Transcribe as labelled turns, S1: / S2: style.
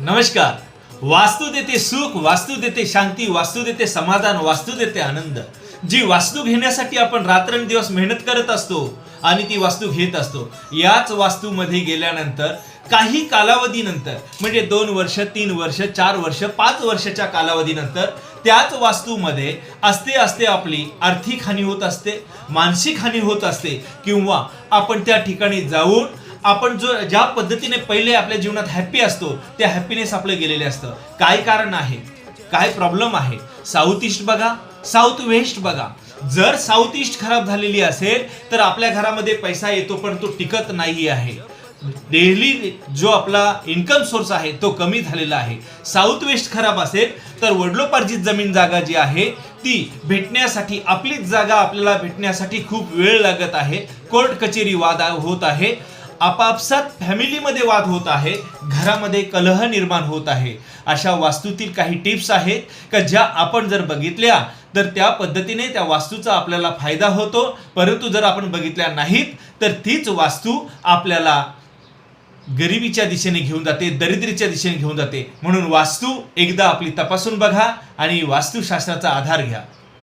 S1: नमस्कार. वास्तू देते सुख, वास्तू देते शांती, वास्तू देते समाधान, वास्तू देते आनंद. जी वास्तू घेण्यासाठी आपण रात्रंदिवस मेहनत करत असतो आणि ती वास्तू घेत असतो, याच वास्तूमध्ये गेल्यानंतर काही कालावधीनंतर म्हणजे 2 वर्ष, 3 वर्ष, 4 वर्ष, 5 वर्षाच्या कालावधीनंतर त्याच वास्तूमध्ये असते असते आपली आर्थिक हानी होत असते, मानसिक हानी होत असते, किंवा आपण त्या ठिकाणी जाऊन आपण ज्या पद्धतीने पहिले आपल्या जीवनात हॅप्पी असतो त्या हॅपीनेस आपलं गेलेले असतं. काय कारण आहे, काय प्रॉब्लेम आहे? साऊथ ईस्ट बघा, साऊथ वेस्ट बघा. जर साऊथ ईस्ट खराब झालेली असेल तर आपल्या घरामध्ये पैसा येतो पण तो टिकत नाही आहे. डेली जो आपला इन्कम सोर्स आहे तो कमी झालेला आहे. साऊथ वेस्ट खराब असेल तर वडिलोपार्जित जमीन जागा जी आहे ती भेटण्यासाठी, आपलीच जागा आपल्याला भेटण्यासाठी खूप वेळ लागत आहे. कोर्ट कचेरी वाद होत आहे, आपापसात फॅमिलीमध्ये वाद होत आहे, घरामध्ये कलह निर्माण होत आहे. अशा वास्तूतील काही टिप्स आहेत का ज्या आपण जर बघितल्या तर त्या पद्धतीने त्या वास्तूचा आपल्याला फायदा होतो. परंतु जर आपण बघितल्या नाहीत तर तीच वास्तू आपल्याला गरिबीच्या दिशेने घेऊन जाते, दरिद्रीच्या दिशेने घेऊन जाते. म्हणून वास्तू एकदा आपली तपासून बघा आणि वास्तुशास्त्राचा आधार घ्या.